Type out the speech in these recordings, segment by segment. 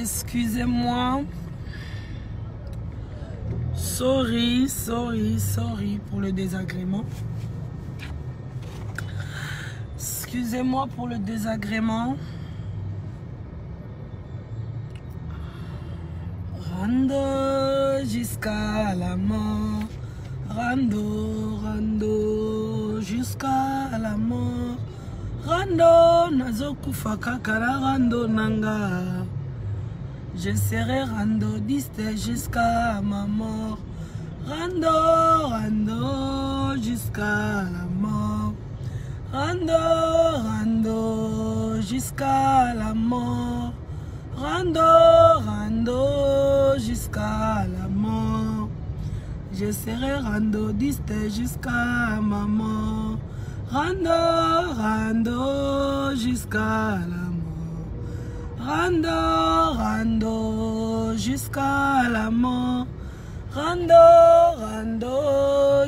Excusez-moi. Sorry pour le désagrément. Excusez-moi pour le désagrément. Rando jusqu'à la mort. Rando jusqu'à la mort. Rando nazokufa kakara rando nanga. Je serai randodiste jusqu'à ma mort. Rando jusqu'à la mort. Rando jusqu'à la mort. Rando jusqu'à la mort. Je serai randodiste jusqu'à ma mort. Rando jusqu'à la mort. Rando jusqu'à la mort. Rando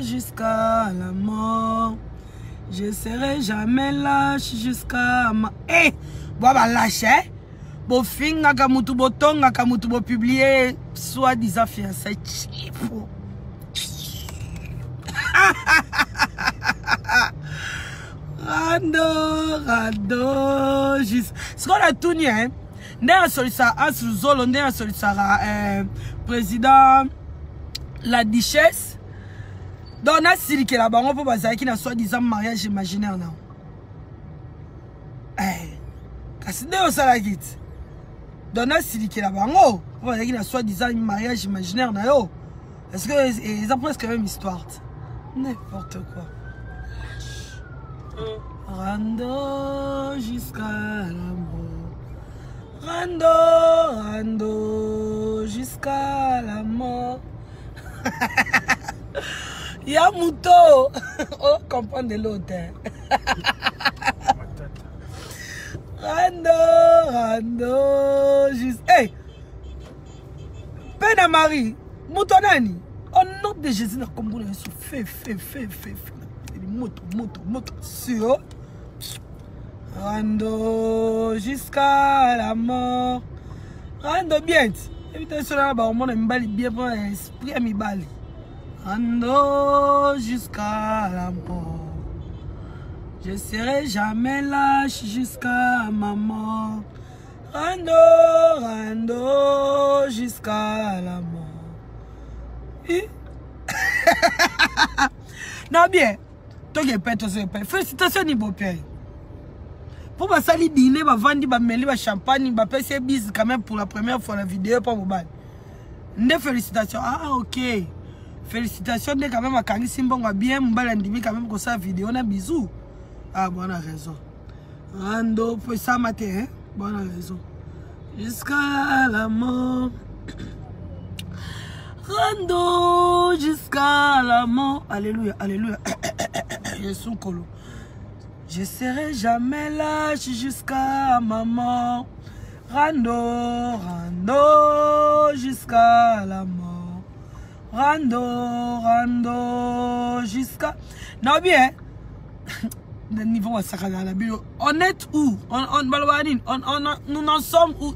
jusqu'à la mort. Je serai jamais lâche jusqu'à ma... Eh! Boba lâche, hein? Bo finga kamutu botonga kamutu bo publier soi-disant fiancé chipo. Rando juste. Ce qu'on a tout nié, hein? N'est solisa Asruzolo, n'est solisa président la duchesse. Donc on a siri que là-bas on peut baser qui n'a soi-disant mariage imaginaire non. Eh, kasi de osalagit. Donc on a siri que là-bas on peut baser qui n'a soi-disant mariage imaginaire na yo. Est-ce que ils ont presque la même histoire? N'importe quoi. Rando jusqu'à la mort. Rando jusqu'à la mort. Yamuto. Oh, comprendre de l'autre. Rando jusqu'à... Hey! Pena Marie. Moutonani. Au nom de Jésus, nous avons fait. Moto. Sur. Rando jusqu'à la mort. Rando bien. Évitez cela, on m'a bien pour l'esprit à mi bali. Rando jusqu'à la mort. Je serai jamais lâche jusqu'à ma mort. Rando jusqu'à la mort. Non bien. Félicitations ni beau père. Pour ma sali dîner, ma vendre, ma mêler, ma champagne, ma passer bis quand même pour la première fois la vidéo pas mobile. Ne félicitations. Ah ok. Félicitations de quand même à Kangi Simbonga bien, m'bala ndimi quand même comme ça vidéo na bisous. Ah bon on a raison. Rando pour ça matin hein. Bon on a raison. Jusqu'à la mort. Rando jusqu'à la mort. Alléluia. Jésus Kolo. Je serai jamais lâche jusqu'à ma mort. Rando jusqu'à la mort. Rando jusqu'à... Non bien. Le niveau à Sakana la bio. On est où? Nous en sommes où?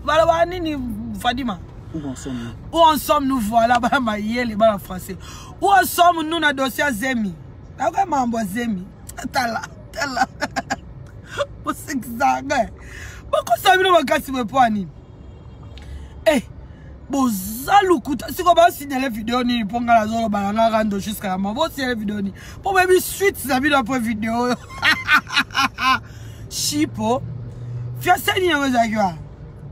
Fadima. Où en sommes nous voilà les français. Où en sommes nous dans le dossier Zemi? Zemi. Tala. C'est exact. Pourquoi ça me casse mes poignets? Eh, Bozalukuta. Si on va signaler la vidéo, ni pour la zone balanga rando jusqu'à la mort. Bon, signaler la vidéo, ni pour même suite, ça vient après vidéo. Chipo. Fiancé ni un réservoir.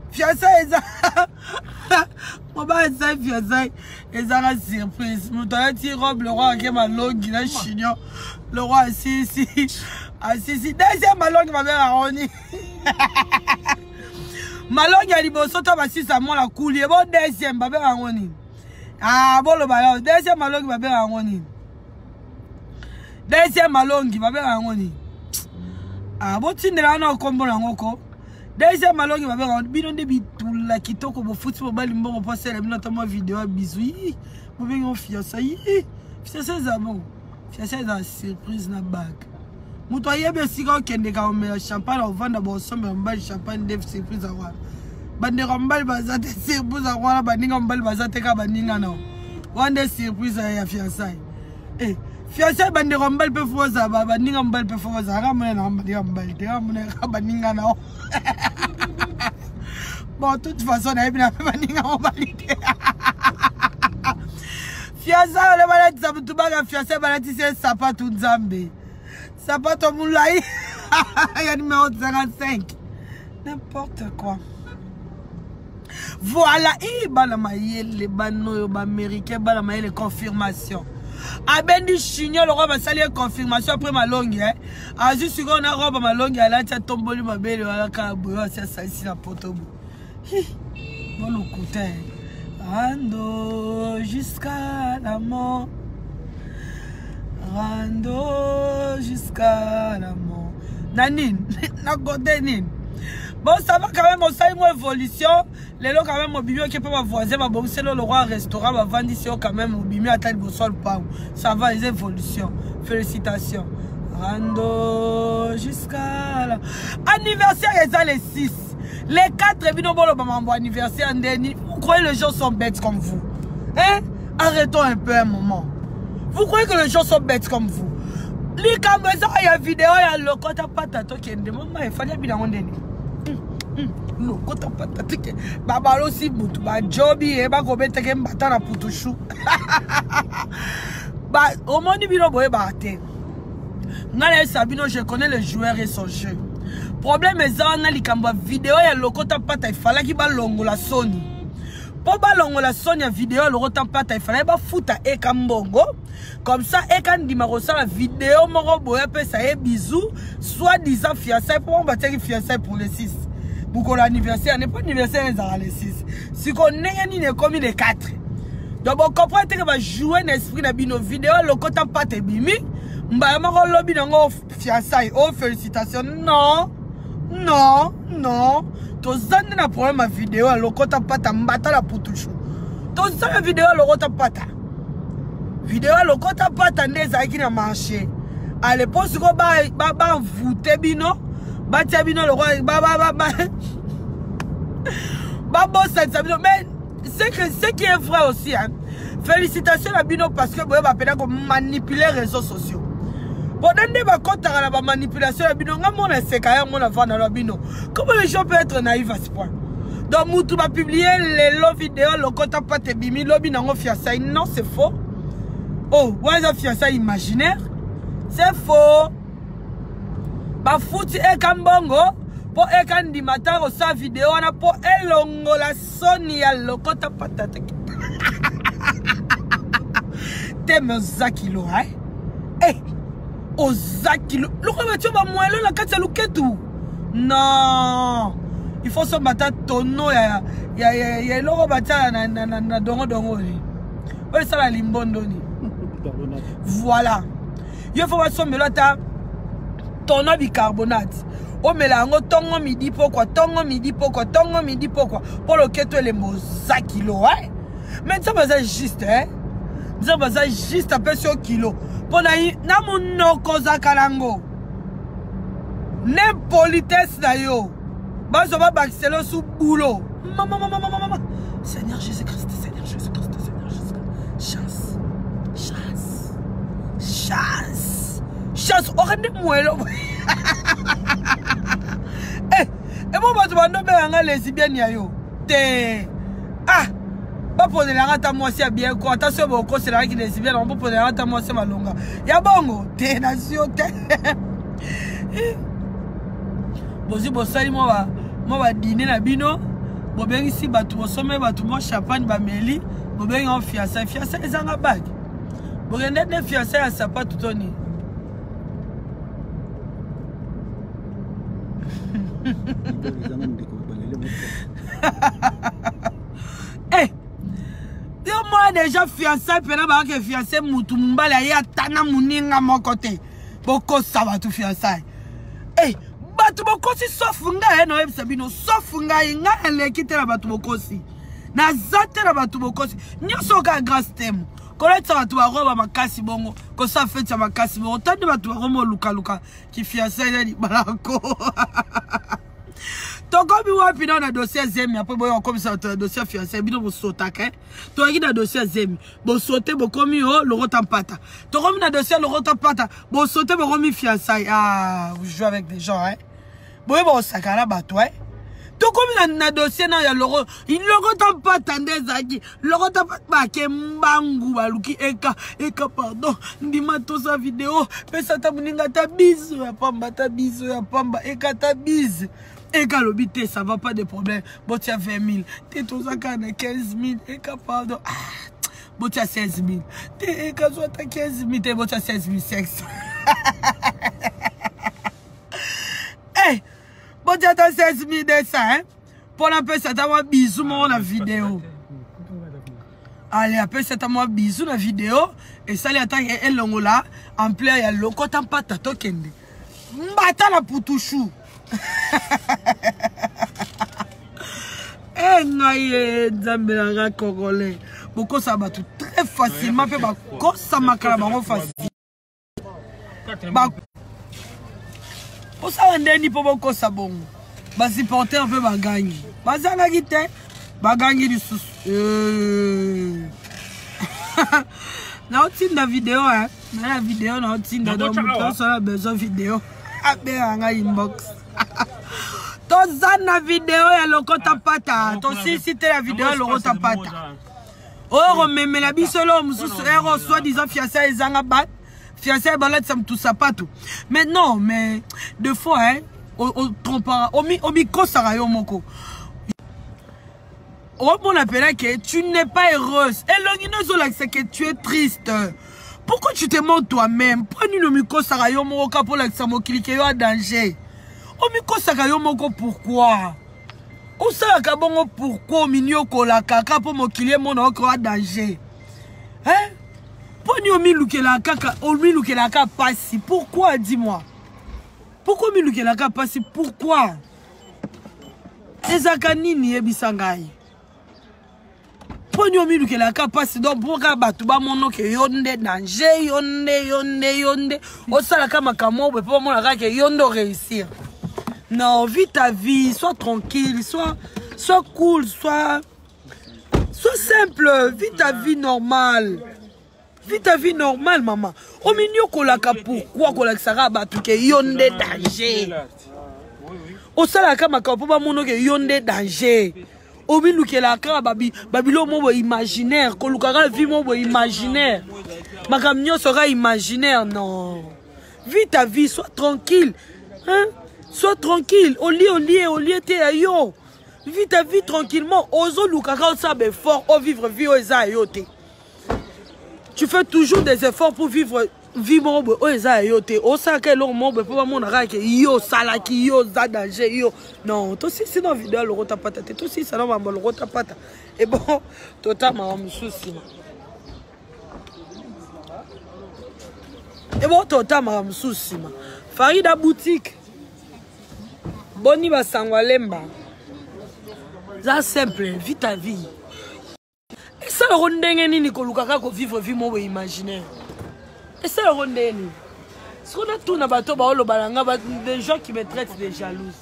Fiancé est ça. Mon bas est ça, fiancé. Et ça la surprise. Mon toilette, il robe le roi qui est ma longue, il est chignon. Le roi assis ici. Deuxième malon qui m'avait arrondi. Malon qui a dit bon, sautant ma six à moi la coulier. Bon, deuxième, m'avait arrondi. Ah, bon, le ballon. Deuxième malon qui m'avait arrondi. Deuxième malon qui m'avait arrondi. Ah, bon, tu n'es là, non, comme bon, encore. Deuxième malon qui m'avait arrondi. Bidon de bitou, la qui toque au foot, pour balle, bon, passer la minute à ma vidéo, bisous. Vous voyez, on fiancé. Fiancé, c'est bon. Fiancé, c'est une surprise, na bague. Moutoye bien si quand on a champagne, on vend d'abord ensemble, on va champagne, des surprises à voir. bandeko mbali bazate surprise akwana baninga mbali bazate ka baninga no wande surprise ya fiançailles fiançailles bandeko mbali pe foza baninga mbali pe foza ka mona na baninga mbali te ka mona ka baninga no bon de toute façon na ebina pe baninga mbali te fiançailles le balati sabutu baga fiançailles balati c'est sapato nzambe sapato mulai ya numéro 55 n'importe quoi. Voilà, et les bano américains, les confirmations. Abendi chignon le roi va saluer confirmation après ma longue hein. Azu sur on a robe ma longue à la tia tomboli ma belle à la c'est ça ici la potobo. Bon le couteau. Rando jusqu'à la mort. Rando jusqu'à la mort. Nanine, na godenine. Bon, ça va quand même, on sait une évolution. Les lots quand même, au bimio qui peut ma voisin, ma bon, c'est le roi restaurant, ma vendre ici quand même, au bimio à taille de sol pas. Ça va, les évolutions. Félicitations. Rando jusqu'à la. Anniversaire, ils ont les 6. Les 4, bino bon, mon anniversaire, vous croyez que les gens sont bêtes comme vous? Hein? Arrêtons un peu un moment. Vous croyez que les gens sont bêtes comme vous? Les caméras, il y a vidéo, il y a le côté patato qui est de maman, il fallait bien en donner. Le côté patato qui est. Babalo si boutou, ba jobi, et ba gobe teke mbata na putushu. Bah, au moins, il vient boye bate. Ngale Sabino, je connais le joueur et son jeu. Problème est ça, on a les caméras vidéo, il y a le côté patato, il fallait qu'il ba longo la Sony. Pour balongo la Sony vidéo, le rotan pata, il fallait pas foutre et kambongo. Comme ça, et quand il m'a reçu la vidéo, mon robot, ça y est, bisous, soit disant fiançailles, pour on battre fiançailles pour les 6. Pour l'anniversaire, n'est pas anniversaire les 6. Si on n'est comme les 4. Donc, on comprend que va jouer un esprit dans nos vidéos, le côté pata bimi, m'a ma lobby dans fiançailles, oh, félicitations. Non, non, non. Tozande na problème ma vidéo le kota pata mbata la putuchu. Tozande la vidéo le kota pata. Vidéo le kota pata ndeza qui na marché. À l'époque si ko ba voûté bino, ba tia bino le roi ba bossa bino mais c'est que ce qui est vrai aussi hein. Félicitations à bino parce que boye ba pena ko manipuler les réseaux sociaux. Pendant des bacotas la manipulation, comment les gens peuvent être naïfs à ce point? Donc, Moutou va publier les lots vidéos, le kota pas te bimi, lobby n'a pas fiançailles. Non, c'est faux. Oh, ouais, ils ont fiançailles imaginaire. C'est faux. Bah, foutu et kambongo, pour et quand di matin, au sa vidéo, on a pour elongo la Sony, le kota pas te. T'aimes Zakilo, hein? Eh! Ozaki le remettre ba moelo la kati luketu non il faut se battre tono ya le rebattre na dongo ni ouais ça la limbondo ni voilà il faut pas sommer là ta tono bicarbonate o melango tongo midi pourquoi pour le keto les mozaki lo ouais mais ça va juste hein ça va juste à peu sur kilo. Na mon koza kalango. Ne politesse na yo. Bazo ba baxelo sous boulot. Maman. Seigneur Jésus-Christ, Seigneur Jésus-Christ, Seigneur Jésus-Christ. Chasse. Orende moelo. Eh, et bon bazo bando be nga lesbienne ya yo. Te. Ah. Pas poser la rata moi c'est bien quoi attention beaucoup c'est là qui les bien on peut poser la rata moi c'est malonga ya bongo te nation te bozi bosali moi va dîner na bino bo bengi si batu bosome batu mo champagne ba meli bo bengi en fiançailles ezanga bag bo rende de fiançailles à sa pas tout toni eh moi déjà fiancé pena ba ke fiancé mutu mbala ya tana muninga mon côté boko ça va tout fiancé eh batu boko si sofunga no ebisabino sofunga inga ele kitela batu boko si na zatela batu boko si nyoso ka grâce temo koleta batu ba roba makasi bongo ko ça fait ça makasi bongo tande batu ba romo luka ki fiancé ya di balako Tokomi wapi na dossier Zemi après boyo comme ça dossier fiancé bino bo sotaka to ki na dossier Zemi bo sauter bo komi o Laurent Tampata tokomi na dossier Laurent Tampata bo sauter bo komi fiancé ah vous jouez avec des gens hein boyo bo sakala bato hein tokomi na dossier na ya Laurent Tampata ndezaki Laurent Tampata ke mbangu baluki eka pardon ndima to sa vidéo pesa ta muninga ta biso ya pamba eka ta biso. Et quand l'obité, ça va pas de problème. Bon, tu as 20 000. Tu es tous à 15 000. Et quand pardon. Bon, tu as 16 000. Et quand tu as 15 000, tu as 16 500. Eh, bon, tu as 16 000 de ça, hein. Pour l'appeler, ça t'a moi bisous, mon la vidéo. Allez, après, ça t'a moi bisous, la vidéo. Et ça, les attaques, et l'ongola, en plein, il y a le côté en pâte à tokende. Mbata la poutouchou. Eh ngaye Zambelanga congolais beaucoup ça va tout très facilement fait bako ça makala bango facile ba pour ça ndeni po bako ça bon ba supporter un peu ba gagne bazanga kite ba gagne du sous na otinda vidéo hein na vidéo na otinda donc on a besoin vidéo abanga inbox. Tozana vidéo ya Laurent Tampata. Tosi cité la vidéo ya Laurent Tampata. Oh, mais la bisolo mususu ero soi-disant fiancé ezanga bat. Fiancé balat ça me tout ça pas tout. Mais non, mais deux fois hein, au trompara, au micro sarayo moko. Oh mon appel que tu n'es pas heureuse. Et l'ongino c'est que tu es triste. Pourquoi tu te montres toi-même? Prenez le micro sarayo moko pour l'accent mokili que yo a danger. O miko sakayo moko pourquoi? O saka bongo pourquoi minyo kola kaka po mokilie mona ko a danger. Hein? Poni o milukela kaka, o milukela kaka pasi. Pourquoi dis-moi? Pourquoi milukela kaka pasi? Pourquoi? Ezaka nini yebisangai? Poni o milukela kaka pasi donc pourquoi batu ba mono ke yonde danger yonde. O sala kama kamo be po mona kaka yondo réussir. Non, vis ta vie, sois tranquille, sois cool, sois simple, vis ta vie normale. Vis ta vie normale, maman. Au milieu kolaka pourquoi kolaka sara batu ke yonde danger. Au salaka makapo ba mono ke yonde danger. Au milieu kelaka babilo mo imaginaire, kolukaka vie mo imaginaire. Makamnyo sera imaginaire, non. Vis ta vie, sois tranquille. Hein? Sois tranquille, au lieu te yo. Vis ta vie tranquillement. Ozo lukaka sabe fort, au vivre vie au eza yote. Tu fais toujours des efforts pour vivre au eza yote. O sa ke lo mo be po mo na ka ke yo salaki yo za danger yo. Non, to si sinon vidéo Laurent Tampata, to si ça va Laurent Tampata. Et bon, totalement mususi. Et bon, totalement mususi. Farida boutique. Boni basangwalemba. Ça simple, vis ta vie. Et ça le rondenge ni kolukaka ko vivre vie mo imaginaire. Et ça le rondenge. Ce qu'on a tout na bato ba olo balanga des gens qui me traitent de jalouse.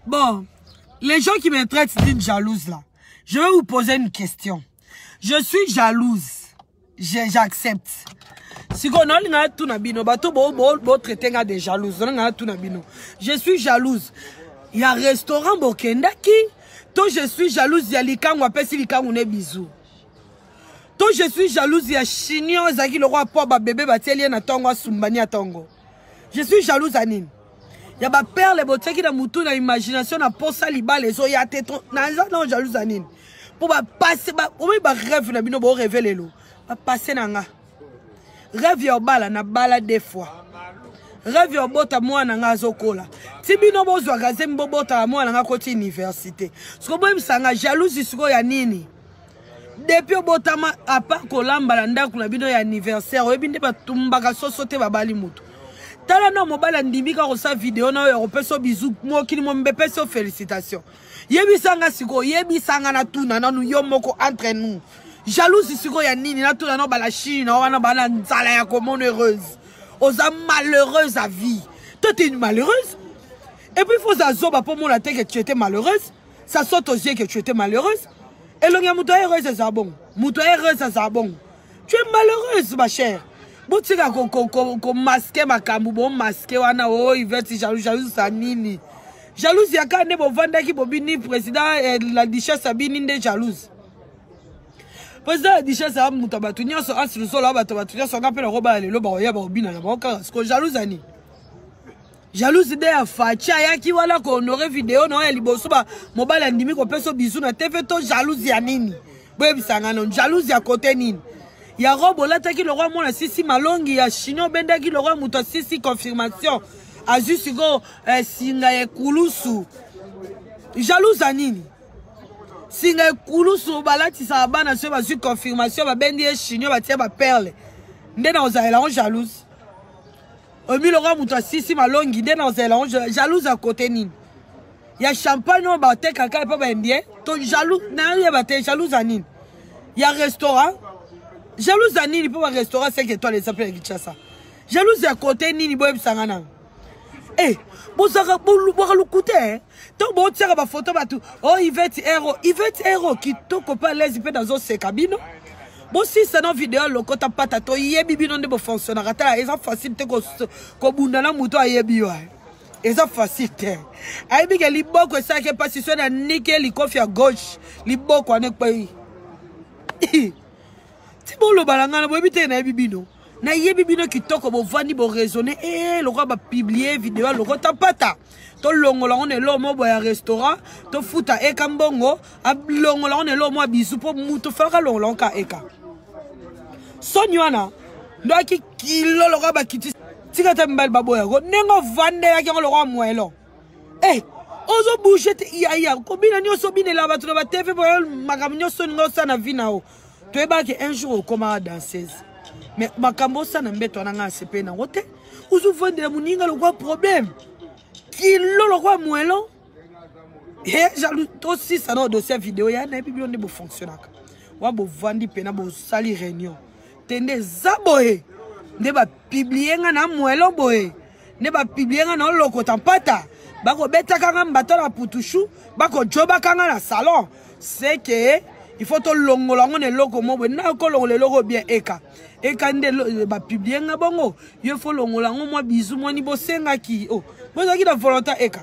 Bon, les gens qui me traitent d'une jalouse là, je vais vous poser une question. Je suis jalouse. J'accepte. Si on a tout nabino, bato bo traiter des jalouses. Je suis jalouse. Il y a un restaurant Bokendaki. Toi je suis jalouse. Il y a likangu apesi likangu ne bisou. Toi je suis jalouse. Il y a chignon zaki le roi pour bébé batelien na tongo sumbani a tongo. Je suis jalouse à Nîmes. Il y a ma père, les bottes qui ont mouton dans l'imagination, na posa liba les so ya tétron. Non jalouse à Nîmes. Pour passer, au moins rêve na bino bo révéler lo. Passer nanga. Rêve yo bala na bala des fois. Rêve yo bota moi nanga zokola. Si bino bo zo gazem bo bota moi nanga côté université. Ce que moi sanga jalousie siko ya nini. depuis botama à part kolamba la ndako na bino ya anniversaire oyebi nde batumbaka soso te babali mutu tala na mobala ndimika ko sa vidéo na yo peso bisou mokili mo mbe peso félicitations yebisanga siko yebisanga na tuna nanu yo moko entre nous jalousie siko ya nini na tuna no bala chine na wana bala nzala ya commune heureuse oza malheureuse à vie toi t'es une malheureuse et puis faut ça zoba pour moi la tête que tu étais malheureuse ça saute aux yeux que tu étais malheureuse. Et l'on y a mouton heureuse, c'est bon. Mouton heureuse, c'est bon. Tu es malheureuse, ma chère. Boutika qu'on masque ma camou, bon masque, wana oh, il veut être jaloux, ça nini. Jalouse, il y a quand même bon vendre qui bobini président et la duchesse Sabine n'est jalouse. Président la duchesse a mouton batunia sur le sol là, batunia sur appelle le roba le loba ya bobina la banque, parce que jalouse ani. Jalouse de ya facha ya ki wala ko honorer vidéo no ya liboso ba mobile ndimi ko peso bisu na TV to jalouse ya nini boye bisanga non jalouse ya côté nini ya robo la taki le roi mona sisi malongi ya chino benda ki le roi muto sisi confirmation ajusi go singa ya kulusu jalouse ya nini singa ya kulusu balati sa bana se ba su confirmation ba bendi ya chino ba tia ba perle ndena ozaela on jalouse Omi le roi mouta sisi malongi de dans zela jalouse à côté nini. Ya champagne on ba te kaka pas indien. To jaloux na ya ba te jalouse à nini. Ya restaurant. Jalouse à nini pour un restaurant 5 étoiles les appelle Kinshasa. Jalouse à côté nini boy sangana. Eh, bozaka lu coûter. To bo tira ba photo ba tout. Oh Yvette Hero qui to copa les pe dans ce cabine. Bon si c'est une vidéo loko ta patato yebi bino ndebo fonctionner ata eza facile te ko bunda na muto ayebi yo eza facile te ayebi ke liboko ça ke position na nickel likofi à gauche liboko anekpai ti bolo balanga na boyebi te na yebi bino na yebi bino kitoko bo vandi bo raisonner loko ba publier vidéo loko ta pata to longola on est lomo boya restaurant to futa eka mbongo longola on est lomo bisu po muto faka longola eka Sonywana ndoki kilo lo ba kiti tikata mbal baboya go nengo vande ya ke lo roi moelo ozo bouger ya ko bina nyoso bine la batu ba TV boyo makamnyo songo sana vinao to eba ke un jour koma danseuse mais makambo sana mbeto na nga sepe na wote ozo vande muninga lo kwa problème kilo lo roi moelo jaloux to si ça no dossier vidéo ya na bibi on ne bo fonctionnaka wa bo vandi pena bo sali réunion tende zaboye ne ba publier nga na moelo boye ne ba publier nga na loko tampata bako beta kanga mbato la putushu bako joba kanga na salon c'est que il faut to longola ngone loko mo na ko longola loko bien eka nde ba publier nga bongo il faut longola ngo mo bizu mo ni bosenga ki boza ki na volonté eka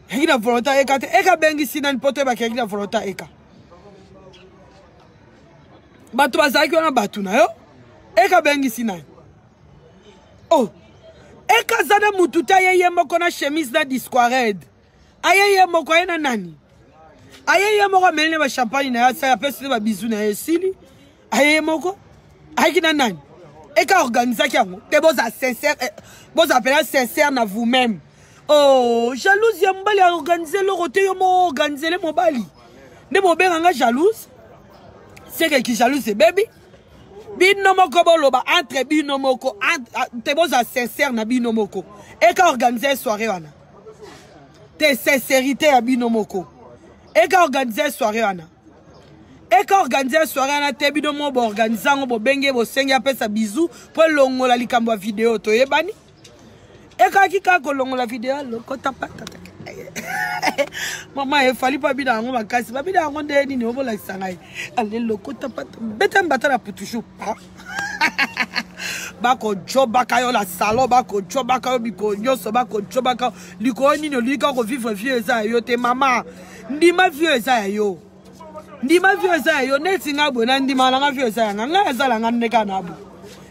ki na volonté eka bengi sinan poto ba ki na volonté eka Batu bazaki wana batu na yo eka bengi sinai eka zana mututa yeye moko na chemise na disquared ayeye moko na nani ayeye moko melne ba champagne na sa ya pesi ba bizu na esili ayeye moko ayiki na nani eka organiser ki yango te boza sincère boza appeler sincère na vous-même jalouse ya mbali a organiser le roté yo mo organiser le mobali ne mo benga jalouse c'est que qui jalouse baby binomoko boloba entre binomoko te boza sincère na binomoko et ka organiser soirée wana te sincérité ya binomoko et ka organiser soirée wana et ka organiser soirée wana te binomo bo organiser ngo bo benge bo senga pesa bisou pour longola likambo ya vidéo to yebani et ka kika ko longola vidéo loko tapata Maman, il fallait pas bien dans ma casse. Pas bien dans des nini au vol avec sangai. Allez le côté pas. Betem batala pour toujours pas. Bako job bakayo la salon bako job bakayo biko nyoso bako job bakayo liko nini liko ko vivre vieux za yo te mama. Ndima vieux za yo. Ndima vieux za yo neti ngabo na ndima na vieux za nga ezala nga ndeka na abu.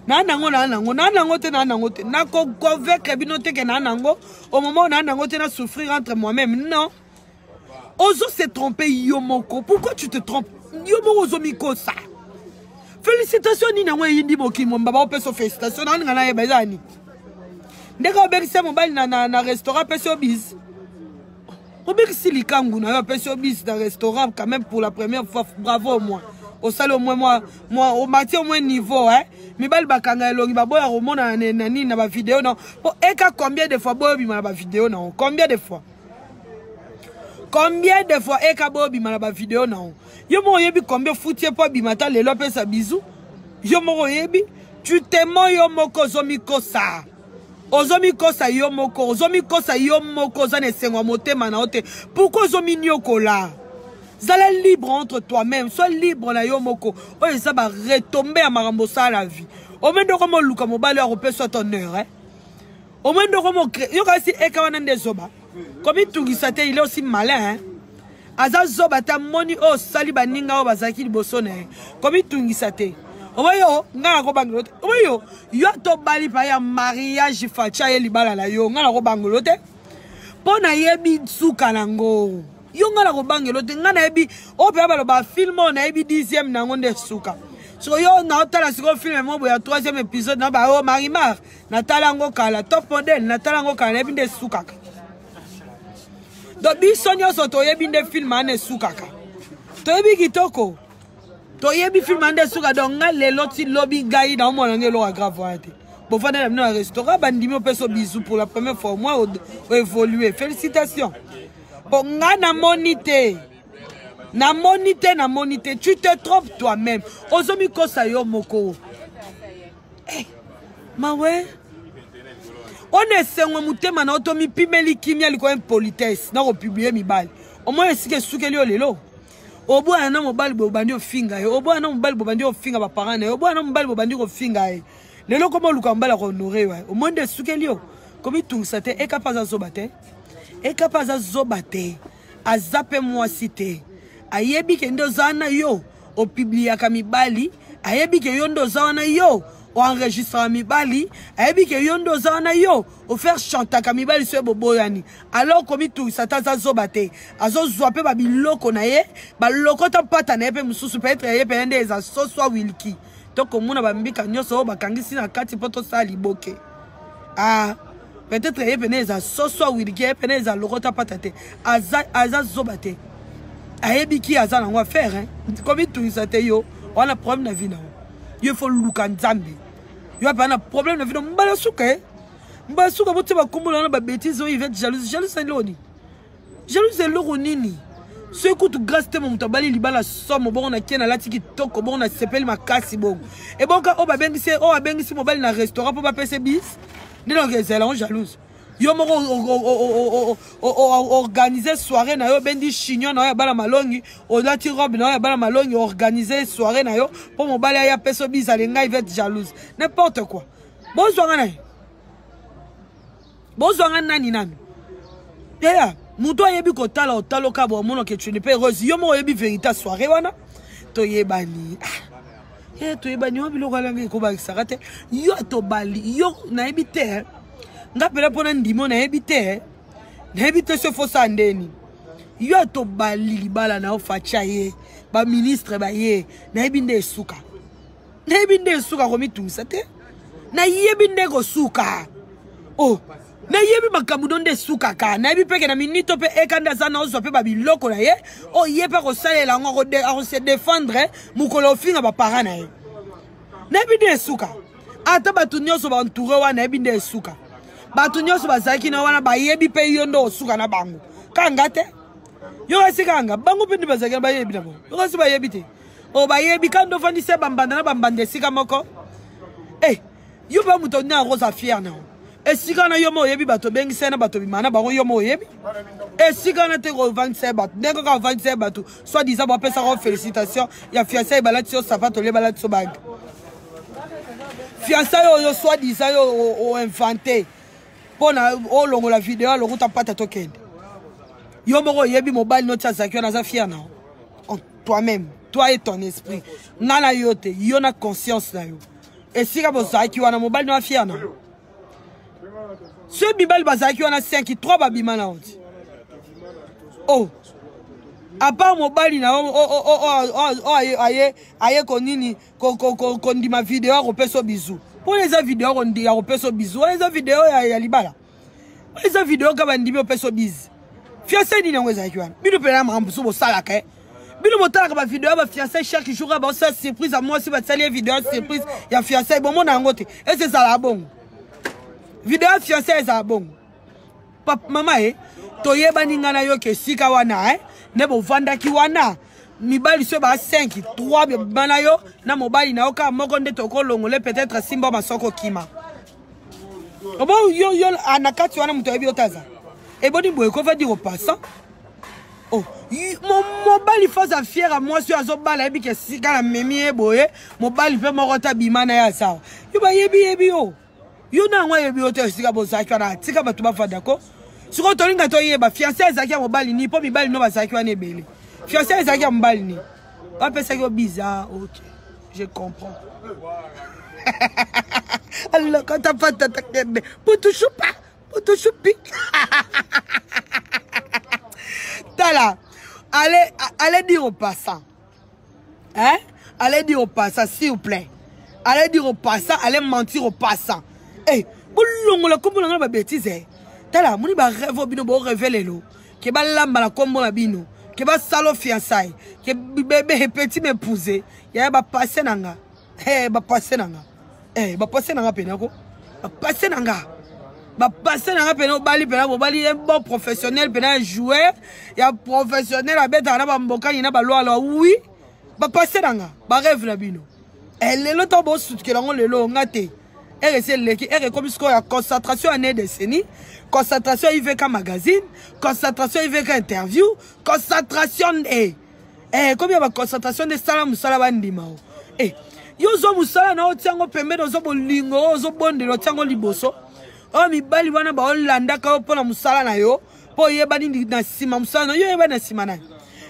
Nanango te na ko convaincre binote ke nanango au moment nanango te na souffrir entre moi-même non ozo se tromper yomoko pourquoi tu te trompes yomoko ozo miko ça félicitations ni nango yindi bokimo mbaba opeso félicitations na ngana ye bazani ndeka obekisa mobile na restaurant peso bis obekisi likangu na yo peso bis dans restaurant quand même pour la première fois bravo moi au sale au moins moi au matin au moins niveau hein mibali bakanga elongi baboya romona nani na ba vidéo non pour eka combien de fois boyo bima na ba vidéo non combien de fois eka boyo bima na ba vidéo non yo mo yebi combien foutier po bimata lelo pesa bisou yo mo yebi tu te mo yo moko zomikosa ozomikosa yo moko ozomikosa yo moko za nesengwa motema na ote pourquoi ozominyokola zala libre entre toi-même sois libre na yo moko oyo ça va retomber à marambo ça la vie au moins de comme luka mobali a repé soit honneur hein au moins de comme yo kasi ekawana ndezoba comme il tungisa te il est aussi malin hein aza zoba ta moni o sali baninga o bazaki liboso ne comme il tungisa te oyo ngana ko bangolote oyo yo to bali pa ya mariage facha ye libala la yo ngana ko bangolote pona yebi tsuka nango yo ngana ko bangolote ngana yebi o pe ba lo ba film on yebi 10e nango nde suka so yo na otala siko film mo bo ya 3e épisode na ba o Marimar na tala ngo kala top model na tala ngo kala yebi nde suka do bisonyo so to yebi nde film ane suka ka to yebi kitoko to yebi film ande suka donc lelo ti lobby gai na mo ngelo grave ate bon fana na restaurant bandimi peso bisou pour la première fois moi évoluer félicitations bon na monité tu te trompes toi-même ozomi kosa yo moko eh mawe on est sengwe mutema na otomi pimeli kimia liko impolitesse na ko publier mibali au moins esike sukeli yo lelo obo ana mobali bobandi ofinga ye obo ana mobali bobandi ofinga ba parents na obo ana mobali bobandi ofinga ye lelo komo luka mbala ko honorer wa au monde sukelio komi tungisa te ekapaza zobate azape moi cité ayebi ke ndo zana yo o publier ka mibali ayebi ke yo ndo zana yo o enregistrer mibali ayebi ke yo ndo zana yo o faire chanter ka mibali so boboyani alors komi tungisa ta zobate azo zwape ba biloko na ye ba lokota pata na ye pe mususu peut-être ye pe ndé za so soit wilki to komuna ba mbika nyoso ba kangisi na kati poto sali boke ah peut-être ye pe ndé za so soit wilki ye pe ndé za lokota pata te aza zobate ayebi ki aza na ngwa faire hein komi tungisa te yo on a problème na vie na yo faut luka nzambe yo pas na problème na vie mbala suka bote ba kumbula na ba bêtises o yvet jalouse eloni jalouse eloko nini so écoute grâce te mon tabali libala somme bon na kena lati ki toko bon na sepeli makasi bon et bon ka o ba bengisi mobali na restaurant pour ba pese bis de donc ezela on jalouse yo moko organiser soirée na yo bendi chignon na yo bala malongi o lati robe na yo bala malongi organiser soirée na yo pour mobali ya peso bis alenga yvet jalouse n'importe quoi Bozwanga nani yeah muto yebi ko tala otalo ka bo mono ke tu ne peux rose yo mo yebi vérité soirée wana to yebani to yebani o biloko langi ko ba sakate yo to bali yo na yebi te ngapela pona ndimo na yebi te se fosa ndeni yo to bali libala na ofacha ye ba ministre ba ye na yebi nde suka ko mitungisa te na yebi nde ko suka oh na yebi makamudo nde suka ka na yebi peke na minito pe ekanda za na ozo pe ba biloko na ye o ye pe ko salela ngo ko se défendre mukolo ofinga ba parents na ye na yebi nde suka ata batu nyonso ba entouré wana yebi nde suka batu nyonso bazaki na wana ba yebi pe yo ndo suka na bango kanga te yo asikanga bango pe ndi bazaki ba yebi na bo yo kasi ba yebi te o ba yebi kando fandi se bambanda na bambande sika moko yo ba muto nya rosa fier na esika na yo mo yebi bato bengi sena bato bimana bango yo mo yebi esika na te ko 27 bato ndeko ka 27 bato soit disant ba pesa ko félicitations ya fiancé balati so sapato le balati so bag fiancé yo soit disant yo inventé pona o longo la vidéo lo kuta pata token yo mo yebi mobile no tsa zakyo na za fier na toi-même toi et ton esprit nana yote yo na conscience na yo esika bo zaki wana mobile no fier na ce bibal bazaki wana 5 3 babima na onti oh à part mobile na aye konini ko ndima vidéo ko peso bisou pour les vidéos on dit ko peso bisou les vidéos ya libala les vidéos ka bandimi ko peso bis fiancé ni ngweza ki wana bido pela mambuso bo sala ka Bino motaka ba vidéo ba fiancé chaque jour ba ça surprise à moi si ba salir vidéo surprise ya fiancé bon mon ngote et c'est ça la bon vidéo fiancé ça bon papa maman toyeba ningana yo ke sika wana ne bo vanda ki wana mibali so ba 5 3 bana yo na mobali na oka moko nde tokolongole peut-être simba masoko kima bon yo anakati wana muto ebi otaza et boni boye ko va dire au passant. Oh, mon bali face à fier à moi sur azobala ebi ke sika na memi boye mon bali pe morota bimana ya sawa yo ba yebi yo na ngwa yebi ote sika bo sakwa na tika batu ba fada ko siko to linga to yeba fiancé ezaki mon bali ni po mi bali no ba sakwa na ebele fiancé ezaki mon bali ni ba pesa ko bizarre. OK, je comprends. Alors quand t'as pas ta tête pour tout choupi Tala, allez dire au passant. Hein? Allez dire au passant, s'il vous plaît. Allez dire au passant, allez mentir au passant. Eh, boulongo la kombo la bêtise. Tala, moni ba rêve bino bo révéler lo. Ke ba lamba la kombo la bino. Ke ba salo fiançailles. Ke bébé petit m'épouser. Ya ba passer nanga. Eh, ba passer nanga. Eh, ba passer nanga penako. Ba passer nanga. Ba passer nanga pena bali pena bali un bon professionnel pena joueur ya professionnel abeta na ba mboka ina ba lo alors oui ba passer nanga ba rêve na bino elle le temps bo soutke lango lelo ngate et c'est leki et comme ce ya concentration année décennie concentration IVK magazine concentration IVK interview concentration comme ya ba concentration de sala musala bandima yo zo musala na otiango pembe zo bolingo zo bondelo tiango liboso. Oh mi bali wana ba olanda ka opona musala na yo po yeba ni na sima musala na yo yeba na sima na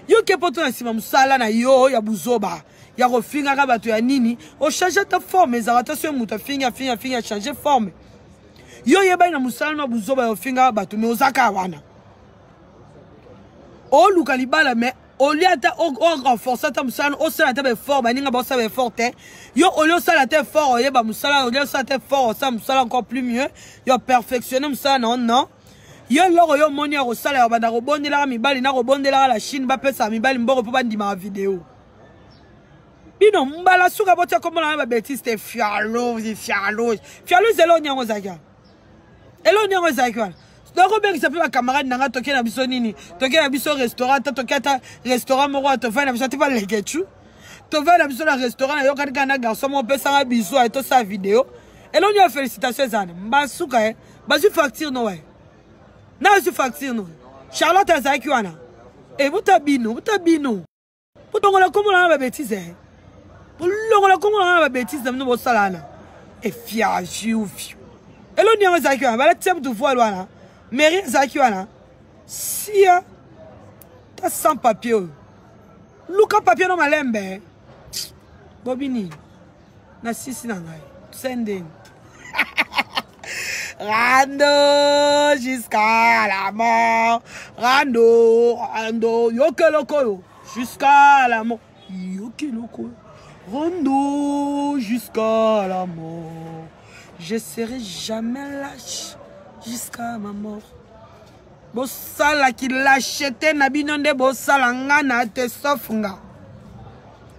yo ke poto na sima musala na yo ya buzoba ya kofinga ka bato ya nini o changer ta forme za rotation muta finga changer forme yo yeba na musala na buzoba yo finga bato me ozaka wana o luka libala me au lieu de renforcer ta musala o sala ta be fort ba ninga ba sa be forte yo au lieu sala ta fort ye ba musala au lieu sala ta fort ça musala encore plus mieux yo perfectionner musala non yo loro yo moni ya sala ya banda robondela mibali na robondela la Chine ba pesa mibali mboko po bandima vidéo bino mbala suka botia comme na ba bêtise te fialo zelo nyango zaka elo nyango zaka. Donc, on s'appelle ma camarade n'a toqué na biso nini, toqué na biso restaurant, toqué ta restaurant moro, to fa na biso ti pas le ketchu. To va na biso na restaurant yo kan na garçon mon pe sa biso et to sa vidéo. Et là on y a félicitations zane. Mbasuka basu facture no ouais. Na su facture no. Charlotte azaki wana. E buta bino. Butongo la komo na ba bêtise. Butongo la komo na ba bêtise na bo salana. E fia fiu. Et là on y a azaki wana, ba la tiep du voile wana. Mairie Zakiwana, si t'as sans papier, Luka papier no malembe, Bobini, na sisi nangai, sending. Rando jusqu'à la mort, Rando, yoke loko, jusqu'à la mort, yoke loko, Rando jusqu'à la mort, je serai jamais lâche. Jusqu'à ma mort. Bosala qui l'achetait na binonde bosala ngana te sofunga.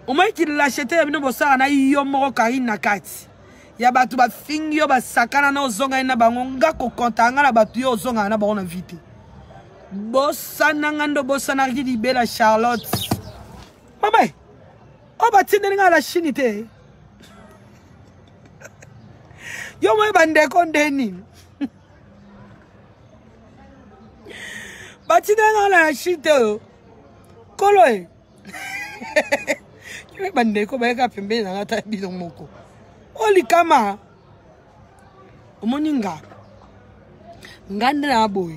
Au moins qui l'achetait na binonde bosala na yo moro karina kati. Ya batu ba fingyo ba sakana na ozonga na bango ngako kontanga na batu yo ozonga na bango na vite. Bosana ngando bosana ki bela Charlotte. Mama. O batinde nga la chinite. Yo mo bande kondeni. Batina la chite kolo Yo bande ko ba ka pembe na ngata bilo moko. Oli kama omoninga. Ngande na boy.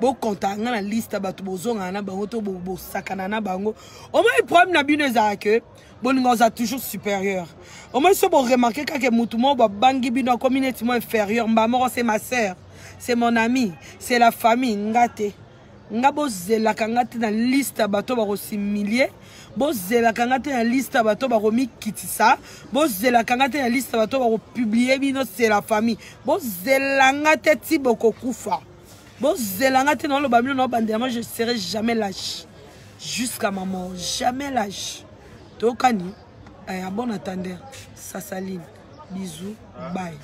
Bo konta ngana liste batu bozonga na bango to bo sakana na bango. Au moins problème na bino za que boninga za toujours supérieur. Au moins so bo remarquer que mutumo ba bangi bino communauté mo inférieur mbamoro c'est ma sœur, c'est mon ami, c'est la famille ngate. Ngabo zela kangate na liste bato ba similier, bo zela kangate na liste bato ba mi kitisa, bo zela kangate na liste bato ba publier bino c'est la famille. Bo zela ngate ti boko kufa. Bo zela ngate na lo ba bino no bandema je serai jamais lâche. jusqu'à ma mort. Jamais lâche. Tokani, à bon attendeur. Sasaline. Bisous. Bye.